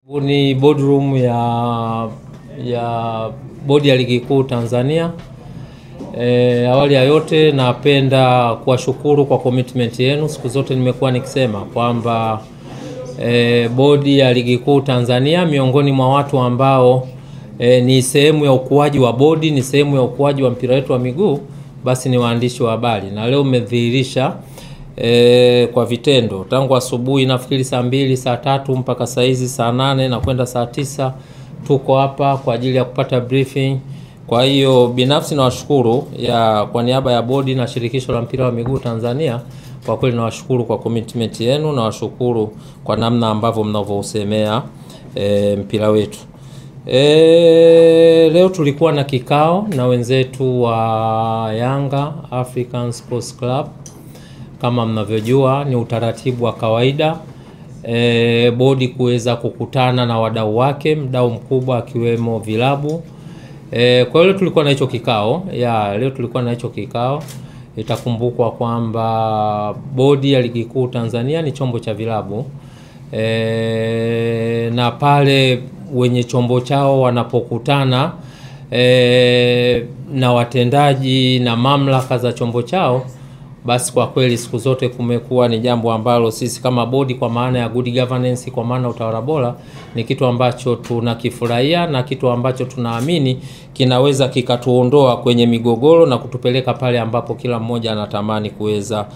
Ni boardroom ya bodi ya ligi kuu Tanzania. Awali ya yote napenda kuwashukuru kwa commitment yenu. Siku zote nimekuwa nikisema kwamba bodi ya ligi kuu Tanzania miongoni mwa watu ambao ni sehemu ya ukuaji wa bodi, ni sehemu ya ukuaji wa mpira wetu wa miguu, basi ni waandishi wa habari. Na leo mmedhihirisha kwa vitendo. Tangu asubuhi nafikiri saa 2, saa 3 mpaka saa hizi saa 8 na kwenda saa 9 tuko hapa kwa ajili ya kupata briefing. Kwa hiyo binafsi nawashukuru kwa niaba ya bodi na shirikisho la mpira wa miguu Tanzania. Kwa kweli nawashukuru kwa commitment yenu, nawashukuru kwa namna ambavyo mnavyosemea mpira wetu. Leo tulikuwa na kikao na wenzetu wa Yanga African Sports Club. Kama mnavyojua ni utaratibu wa kawaida bodi kuweza kukutana na wadau wake, mdau mkubwa akiwemo vilabu. Kwa hiyo tulikuwa na hicho kikao. Leo tulikuwa na hicho kikao. Itakumbukwa kwamba bodi ya ligi kuu Tanzania ni chombo cha vilabu. Na pale wenye chombo chao wanapokutana na watendaji na mamlaka za chombo chao, basi kwa kweli siku zote kumekuwa ni jambo ambalo sisi kama bodi, kwa maana ya good governance, kwa maana utawala bora, ni kitu ambacho tunakifurahia na kitu ambacho tunaamini kinaweza kikatuondoa kwenye migogoro na kutupeleka pale ambapo kila mmoja anatamani kuweza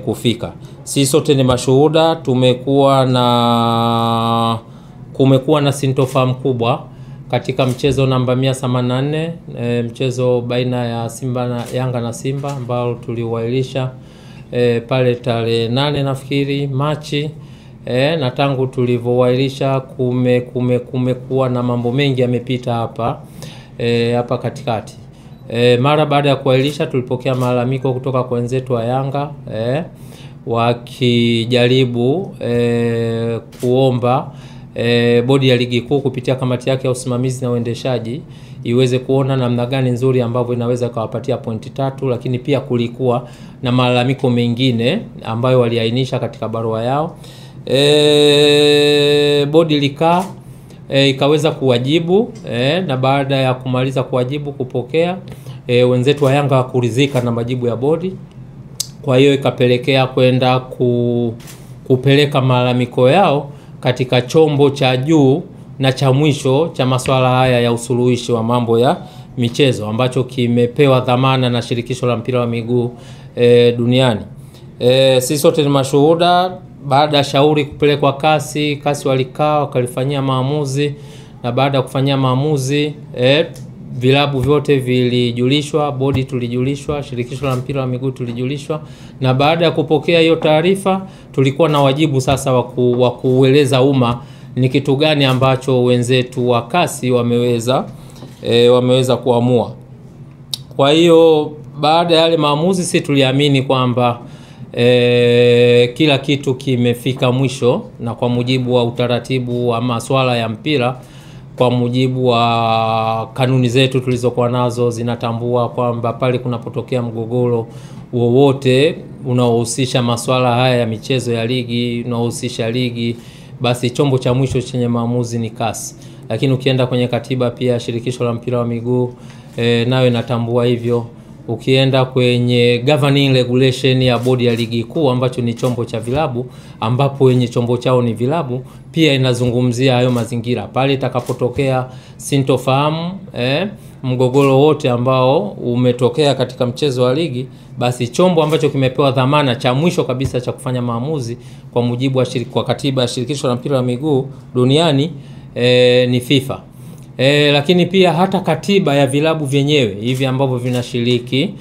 kufika. Sisi sote ni mashuhuda, kumekuwa na sintofahamu kubwa katika mchezo namba 184, mchezo baina ya Yanga na Simba ambao tuliwailisha pale tarehe 8 nafikiri Machi. Na tangu tulivyowailisha kumekuwa na mambo mengi yamepita hapa katikati. Mara baada ya kuwailisha tulipokea malalamiko kutoka kwa wenzetu wa Yanga wakijaribu kuomba bodi ya ligi kuu kupitia kamati yake ya usimamizi na uendeshaji iweze kuona namna gani nzuri ambavyo inaweza kuwapatia pointi 3, lakini pia kulikuwa na malalamiko mengine ambayo waliainisha katika barua yao. Bodi likaa ikaweza kuwajibu na baada ya kumaliza kuwajibu kupokea, wenzetu wa Yanga kuridhika na majibu ya bodi. Kwa hiyo ikapelekea kwenda kupeleka malalamiko yao katika chombo cha juu na cha mwisho cha masuala haya ya usuluhishi wa mambo ya michezo, ambacho kimepewa dhamana na shirikisho la mpira wa miguu duniani. Sisi sote ni mashuhuda. Baada ya shauri kupelekwa kasi walikaa wakalifanyia maamuzi, na baada ya kufanyia maamuzi vilabu vyote vilijulishwa, bodi tulijulishwa, shirikisho la mpira wa miguu tulijulishwa, na baada ya kupokea hiyo taarifa tulikuwa na wajibu sasa wa kueleza umma ni kitu gani ambacho wenzetu wa kasi wameweza kuamua. Kwa hiyo baada ya yale maamuzi sisi tuliamini kwamba kila kitu kimefika mwisho, na kwa mujibu wa utaratibu wa masuala ya mpira, kwa mujibu wa kanuni zetu tulizokuwa nazo zinatambua kwamba pale kunapotokea mgogoro wowote unaohusisha masuala haya ya michezo ya ligi, unaohusisha ligi, basi chombo cha mwisho chenye maamuzi ni kasi. Lakini ukienda kwenye katiba pia shirikisho la mpira wa miguu nayo inatambua hivyo. Ukienda kwenye governing regulation ya bodi ya ligi kuu ambacho ni chombo cha vilabu, ambapo wenye chombo chao ni vilabu, pia inazungumzia hayo mazingira. Pale itakapotokea sintofahamu, mgogoro wote ambao umetokea katika mchezo wa ligi, basi chombo ambacho kimepewa dhamana cha mwisho kabisa cha kufanya maamuzi kwa mujibu wa katiba ya shirikisho la mpira wa miguu duniani ni FIFA. Lakini pia hata katiba ya vilabu vyenyewe hivi ambavyo vinashiriki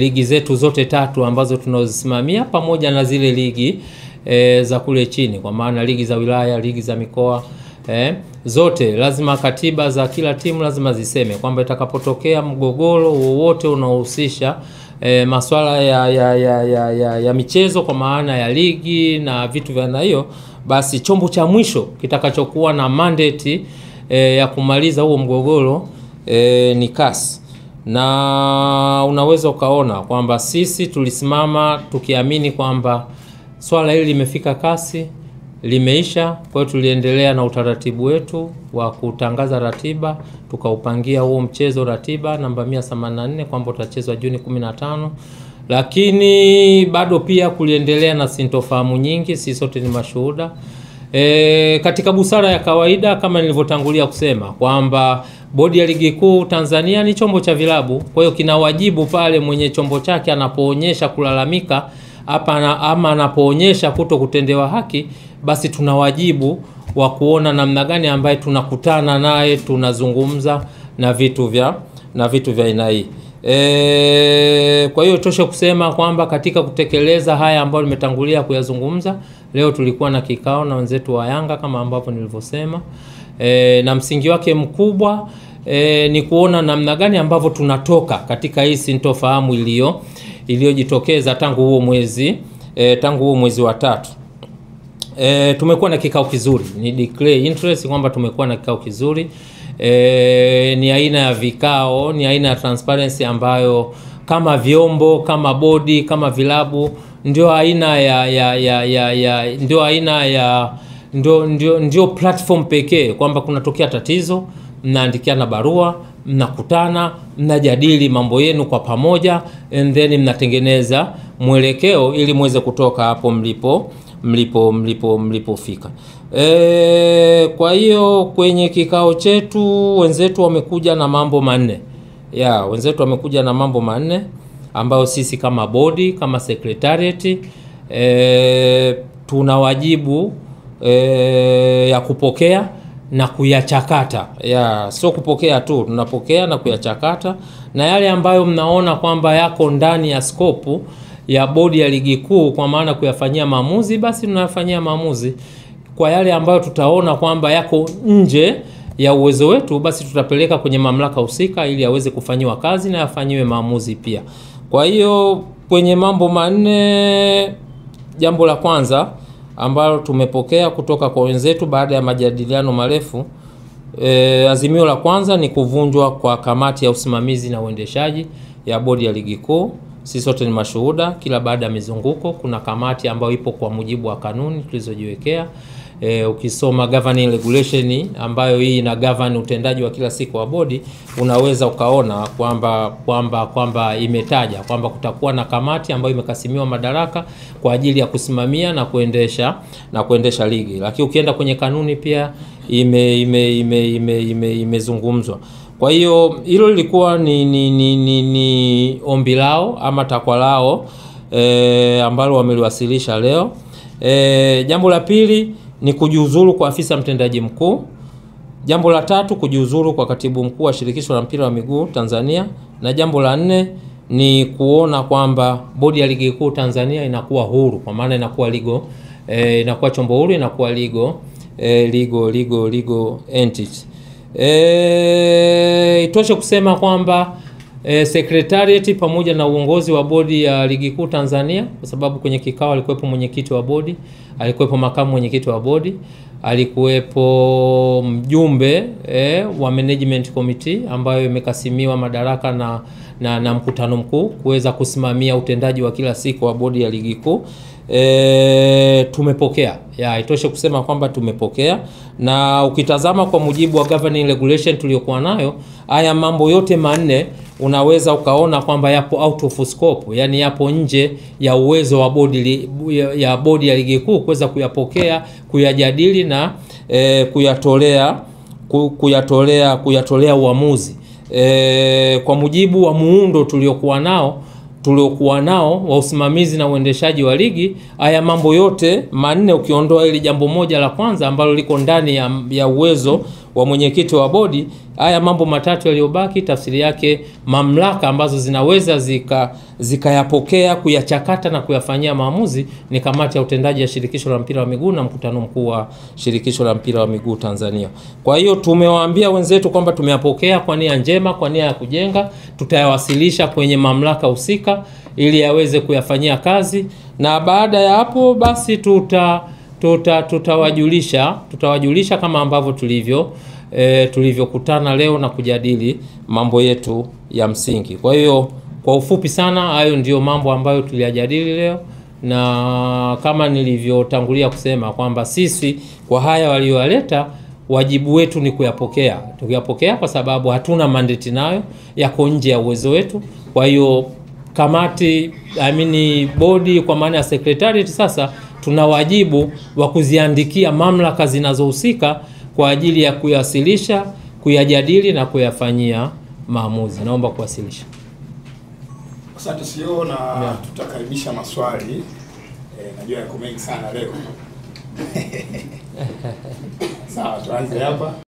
ligi zetu zote 3 ambazo tunazosimamia, pamoja na zile ligi za kule chini, kwa maana ligi za wilaya, ligi za mikoa, zote lazima katiba za kila timu lazima ziseme kwamba itakapotokea mgogoro wowote unaohusisha masuala ya michezo, kwa maana ya ligi na vitu vya aina hiyo, basi chombo cha mwisho kitakachokuwa na mandate ya kumaliza huo mgogoro ni kasi. Na unaweza ukaona kwamba sisi tulisimama tukiamini kwamba swala hili limefika kasi, limeisha. Kwa hiyo tuliendelea na utaratibu wetu wa kutangaza ratiba, tukaupangia huo mchezo ratiba namba 184 kwamba utachezwa Juni 15. Lakini bado pia kuliendelea na sintofahamu nyingi, sisi sote ni mashuhuda. Katika busara ya kawaida kama nilivyotangulia kusema kwamba Bodi ya Ligi Kuu Tanzania ni chombo cha vilabu, kwa hiyo kina wajibu pale mwenye chombo chake anapoonyesha kulalamika ama anapoonyesha kuto kutendewa haki, basi tuna wajibu wa kuona namna gani ambaye tunakutana naye, tunazungumza na vitu vya aina hii. Kwa hiyo tosha kusema kwamba katika kutekeleza haya ambayo nimetangulia kuyazungumza, leo tulikuwa na kikao na wenzetu wa Yanga kama ambavyo nilivyosema, na msingi wake mkubwa ni kuona namna gani ambavyo tunatoka katika hii sintofahamu iliyojitokeza tangu huo mwezi wa 3. Tumekuwa na kikao kizuri, ni declare interest kwamba tumekuwa na kikao kizuri. Ni aina ya vikao, ni aina ya transparency ambayo kama vyombo, kama bodi, kama vilabu ndio ndio platform pekee kwamba kunatokea tatizo, mnaandikiana barua, mnakutana, mnajadili mambo yenu kwa pamoja, and then mnatengeneza mwelekeo ili muweze kutoka hapo mlipofika. Kwa hiyo kwenye kikao chetu wenzetu wamekuja na mambo manne. Wenzetu wamekuja na mambo manne ambayo sisi kama bodi, kama secretariat tuna wajibu ya kupokea na kuyachakata. Sio kupokea tu, tunapokea na kuyachakata, na yale ambayo mnaona kwamba yako ndani ya scope ya Bodi ya Ligi Kuu kwa maana kuyafanyia maamuzi, basi tunayafanyia maamuzi. Kwa yale ambayo tutaona kwamba yako nje ya uwezo wetu, basi tutapeleka kwenye mamlaka husika ili yaweze kufanyiwa kazi na yafanyiwe maamuzi pia. Kwa hiyo kwenye mambo manne, jambo la kwanza ambalo tumepokea kutoka kwa wenzetu baada ya majadiliano marefu, azimio la kwanza ni kuvunjwa kwa kamati ya usimamizi na uendeshaji ya Bodi ya Ligi Kuu. Sisi sote ni mashuhuda, kila baada ya mizunguko kuna kamati ambayo ipo kwa mujibu wa kanuni tulizojiwekea. Ukisoma governing regulation ambayo hii ina govern utendaji wa kila siku wa bodi, unaweza ukaona kwamba imetaja kwamba kutakuwa na kamati ambayo imekasimiwa madaraka kwa ajili ya kusimamia na kuendesha ligi. Lakini ukienda kwenye kanuni pia imezungumzwa. Kwa hiyo hilo lilikuwa ni ombi lao ama takwa lao ambalo wameliwasilisha leo. Jambo la pili ni kujiuzuru kwa afisa mtendaji mkuu. Jambo la tatu kujiuzuru kwa katibu mkuu wa shirikisho la mpira wa miguu Tanzania, na jambo la 4 ni kuona kwamba Bodi ya Ligi Kuu Tanzania inakuwa huru, kwa maana inakuwa inakuwa chombo huru, inakuwa legal entity. Itoshe kusema kwamba secretariat pamoja na uongozi wa Bodi ya Ligi Kuu Tanzania, kwa sababu kwenye kikao alikuwepo mwenyekiti wa bodi, alikuwepo makamu mwenyekiti wa bodi, alikuwepo mjumbe wa management committee ambayo imekasimiwa madaraka na mkutano mkuu kuweza kusimamia utendaji wa kila siku wa Bodi ya Ligi Kuu. Tumepokea. Itoshe kusema kwamba tumepokea, na ukitazama kwa mujibu wa governing regulation tuliyokuwa nayo, haya mambo yote manne unaweza ukaona kwamba yapo out of scope, yani yapo nje ya uwezo wa Bodi ya Ligi Kuu kuweza kuyapokea, kuyajadili na kuyatolea uamuzi. Kwa mujibu wa muundo tuliokuwa nao wa usimamizi na uendeshaji wa ligi, haya mambo yote manne ukiondoa ili jambo moja la kwanza ambalo liko ndani ya uwezo wa mwenyekiti wa bodi, haya mambo matatu yaliyobaki, tafsiri yake mamlaka ambazo zinaweza zikayapokea, kuyachakata na kuyafanyia maamuzi ni kamati ya utendaji ya shirikisho la mpira wa miguu na mkutano mkuu wa shirikisho la mpira wa miguu Tanzania. Kwa hiyo tumewaambia wenzetu kwamba tumeyapokea kwa nia njema, kwa nia ya kujenga, tutayawasilisha kwenye mamlaka husika ili yaweze kuyafanyia kazi, na baada ya hapo basi tutawajulisha kama ambavyo tulivyokutana leo na kujadili mambo yetu ya msingi. Kwa hiyo kwa ufupi sana, hayo ndio mambo ambayo tuliyajadili leo, na kama nilivyotangulia kusema kwamba sisi kwa haya walioyaleta, wajibu wetu ni kuyapokea. Tukiyapokea kwa sababu hatuna mandate nayo, yako nje ya uwezo wetu. Kwa hiyo kamati, bodi kwa maana ya secretariat, sasa tuna wajibu wa kuziandikia mamlaka zinazohusika kwa ajili ya kuyawasilisha, kuyajadili na kuyafanyia maamuzi. Naomba kuwasilisha. Asante CEO, na tutakaribisha maswali. Najua yako mengi sana leo. Sawa, tuanze hapa.